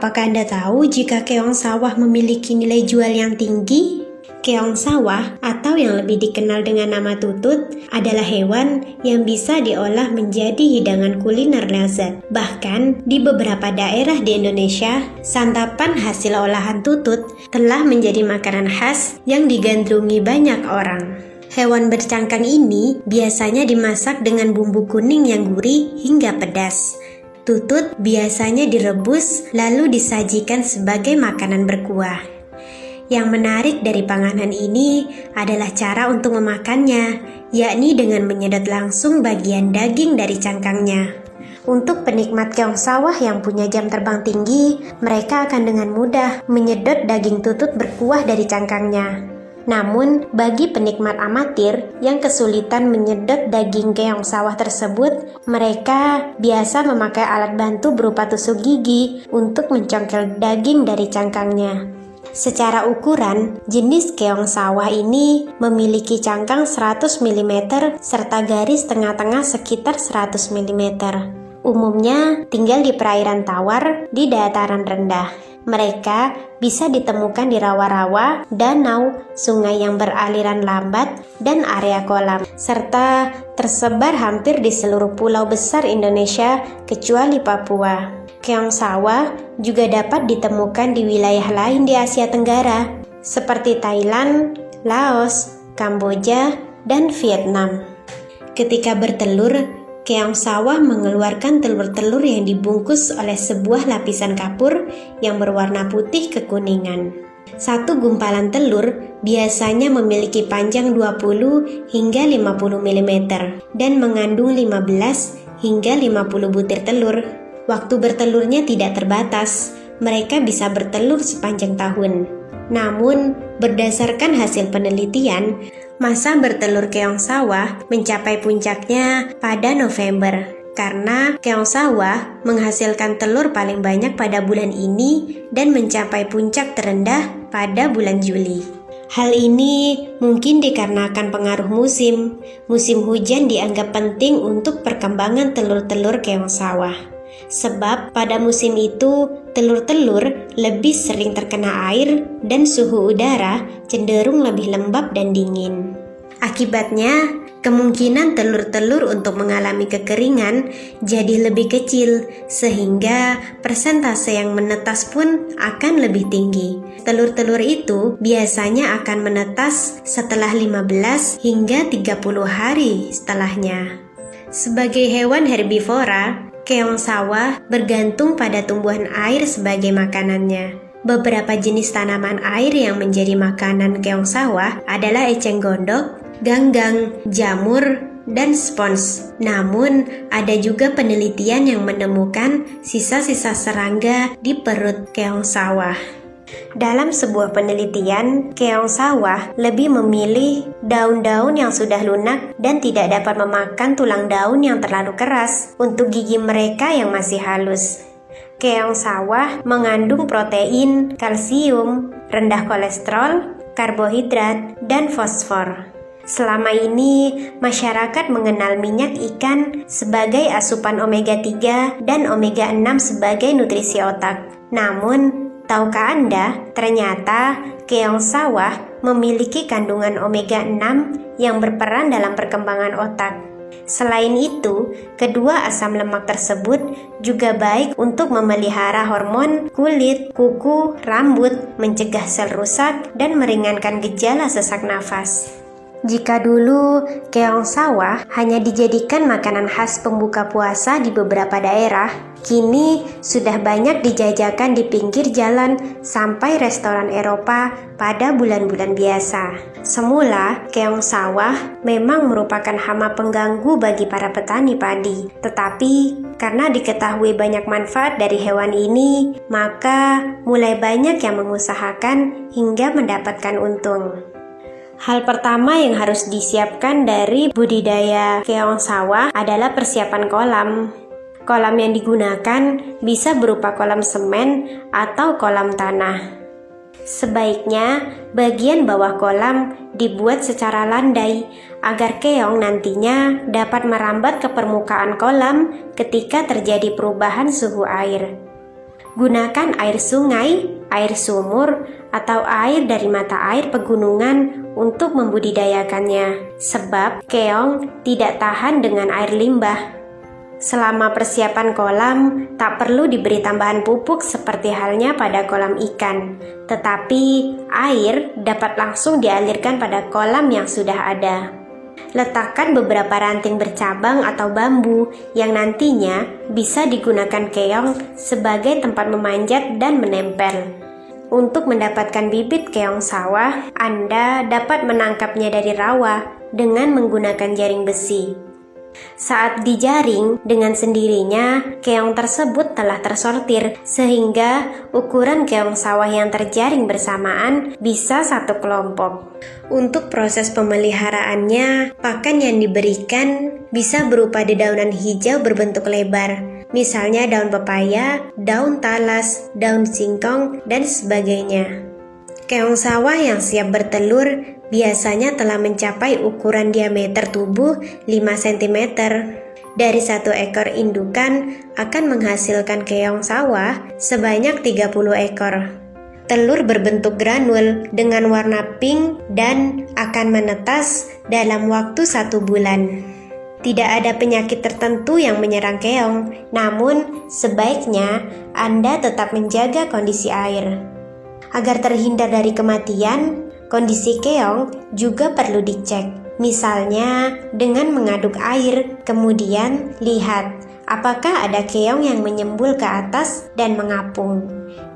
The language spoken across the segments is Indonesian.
Apakah Anda tahu jika keong sawah memiliki nilai jual yang tinggi? Keong sawah atau yang lebih dikenal dengan nama tutut adalah hewan yang bisa diolah menjadi hidangan kuliner lezat. Bahkan di beberapa daerah di Indonesia, santapan hasil olahan tutut telah menjadi makanan khas yang digandrungi banyak orang. Hewan bercangkang ini biasanya dimasak dengan bumbu kuning yang gurih hingga pedas. Tutut biasanya direbus lalu disajikan sebagai makanan berkuah. Yang menarik dari panganan ini adalah cara untuk memakannya, yakni dengan menyedot langsung bagian daging dari cangkangnya. Untuk penikmat keong sawah yang punya jam terbang tinggi, mereka akan dengan mudah menyedot daging tutut berkuah dari cangkangnya. Namun, bagi penikmat amatir yang kesulitan menyedot daging keong sawah tersebut, mereka biasa memakai alat bantu berupa tusuk gigi untuk mencongkel daging dari cangkangnya. Secara ukuran, jenis keong sawah ini memiliki cangkang 100 mm serta garis tengah-tengah sekitar 100 mm. Umumnya tinggal di perairan tawar di dataran rendah. Mereka bisa ditemukan di rawa-rawa, danau, sungai yang beraliran lambat, dan area kolam, serta tersebar hampir di seluruh pulau besar Indonesia kecuali Papua. Keong sawah juga dapat ditemukan di wilayah lain di Asia Tenggara, seperti Thailand, Laos, Kamboja, dan Vietnam. Ketika bertelur, keong sawah mengeluarkan telur-telur yang dibungkus oleh sebuah lapisan kapur yang berwarna putih kekuningan. Satu gumpalan telur biasanya memiliki panjang 20 hingga 50 mm dan mengandung 15 hingga 50 butir telur. Waktu bertelurnya tidak terbatas, mereka bisa bertelur sepanjang tahun. Namun, berdasarkan hasil penelitian, masa bertelur keong sawah mencapai puncaknya pada November karena keong sawah menghasilkan telur paling banyak pada bulan ini dan mencapai puncak terendah pada bulan Juli. Hal ini mungkin dikarenakan pengaruh musim. Musim hujan dianggap penting untuk perkembangan telur-telur keong sawah. Sebab pada musim itu telur-telur lebih sering terkena air dan suhu udara cenderung lebih lembab dan dingin. Akibatnya, kemungkinan telur-telur untuk mengalami kekeringan jadi lebih kecil sehingga persentase yang menetas pun akan lebih tinggi. Telur-telur itu biasanya akan menetas setelah 15 hingga 30 hari setelahnya. Sebagai hewan herbivora, keong sawah bergantung pada tumbuhan air sebagai makanannya. Beberapa jenis tanaman air yang menjadi makanan keong sawah adalah eceng gondok, ganggang, jamur, dan spons. Namun, ada juga penelitian yang menemukan sisa-sisa serangga di perut keong sawah. Dalam sebuah penelitian, keong sawah lebih memilih daun-daun yang sudah lunak dan tidak dapat memakan tulang daun yang terlalu keras untuk gigi mereka yang masih halus. Keong sawah mengandung protein, kalsium, rendah kolesterol, karbohidrat, dan fosfor. Selama ini, masyarakat mengenal minyak ikan sebagai asupan omega 3 dan omega 6 sebagai nutrisi otak. Namun, tahukah Anda, ternyata keong sawah memiliki kandungan omega 6 yang berperan dalam perkembangan otak. Selain itu, kedua asam lemak tersebut juga baik untuk memelihara hormon, kulit, kuku, rambut, mencegah sel rusak, dan meringankan gejala sesak nafas. Jika dulu keong sawah hanya dijadikan makanan khas pembuka puasa di beberapa daerah, kini sudah banyak dijajakan di pinggir jalan sampai restoran Eropa pada bulan-bulan biasa. Semula, keong sawah memang merupakan hama pengganggu bagi para petani padi. Tetapi, karena diketahui banyak manfaat dari hewan ini, maka mulai banyak yang mengusahakan hingga mendapatkan untung. Hal pertama yang harus disiapkan dari budidaya keong sawah adalah persiapan kolam. Kolam yang digunakan bisa berupa kolam semen atau kolam tanah. Sebaiknya bagian bawah kolam dibuat secara landai agar keong nantinya dapat merambat ke permukaan kolam ketika terjadi perubahan suhu air. Gunakan air sungai, air sumur, atau air dari mata air pegunungan untuk membudidayakannya, sebab keong tidak tahan dengan air limbah. Selama persiapan kolam, tak perlu diberi tambahan pupuk seperti halnya pada kolam ikan, tetapi air dapat langsung dialirkan pada kolam yang sudah ada. Letakkan beberapa ranting bercabang atau bambu yang nantinya bisa digunakan keong sebagai tempat memanjat dan menempel. Untuk mendapatkan bibit keong sawah, Anda dapat menangkapnya dari rawa dengan menggunakan jaring besi. Saat dijaring dengan sendirinya, keong tersebut telah tersortir sehingga ukuran keong sawah yang terjaring bersamaan bisa satu kelompok. Untuk proses pemeliharaannya, pakan yang diberikan bisa berupa dedaunan hijau berbentuk lebar, misalnya daun pepaya, daun talas, daun singkong, dan sebagainya. Keong sawah yang siap bertelur biasanya telah mencapai ukuran diameter tubuh 5 cm. Dari satu ekor indukan akan menghasilkan keong sawah sebanyak 30 ekor. Telur berbentuk granul dengan warna pink dan akan menetas dalam waktu 1 bulan. Tidak ada penyakit tertentu yang menyerang keong, namun sebaiknya Anda tetap menjaga kondisi air. Agar terhindar dari kematian, kondisi keong juga perlu dicek. Misalnya dengan mengaduk air, kemudian lihat apakah ada keong yang menyembul ke atas dan mengapung.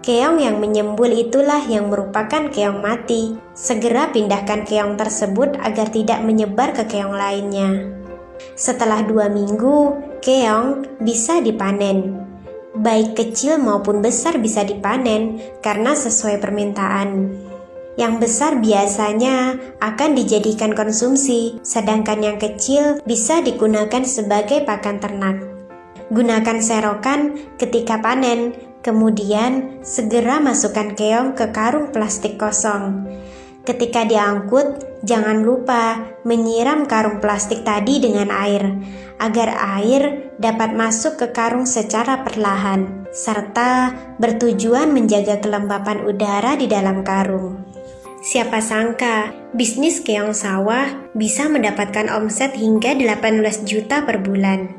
Keong yang menyembul itulah yang merupakan keong mati. Segera pindahkan keong tersebut agar tidak menyebar ke keong lainnya. Setelah 2 minggu, keong bisa dipanen. Baik kecil maupun besar bisa dipanen karena sesuai permintaan. Yang besar biasanya akan dijadikan konsumsi, sedangkan yang kecil bisa digunakan sebagai pakan ternak. Gunakan serokan ketika panen, kemudian segera masukkan keong ke karung plastik kosong. Ketika diangkut, jangan lupa menyiram karung plastik tadi dengan air, agar air dapat masuk ke karung secara perlahan, serta bertujuan menjaga kelembapan udara di dalam karung. Siapa sangka, bisnis keong sawah bisa mendapatkan omset hingga 18 juta per bulan.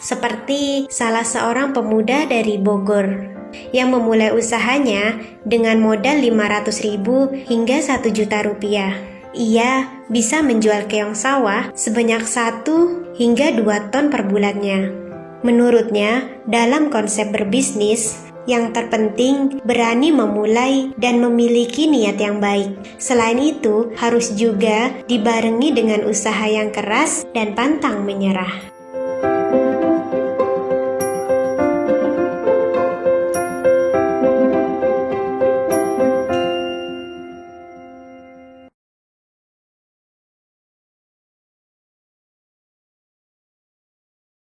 Seperti salah seorang pemuda dari Bogor yang memulai usahanya dengan modal 500.000 hingga 1 juta rupiah. Ia bisa menjual keong sawah sebanyak 1 hingga 2 ton per bulannya. Menurutnya, dalam konsep berbisnis, yang terpenting berani memulai dan memiliki niat yang baik. Selain itu, harus juga dibarengi dengan usaha yang keras dan pantang menyerah.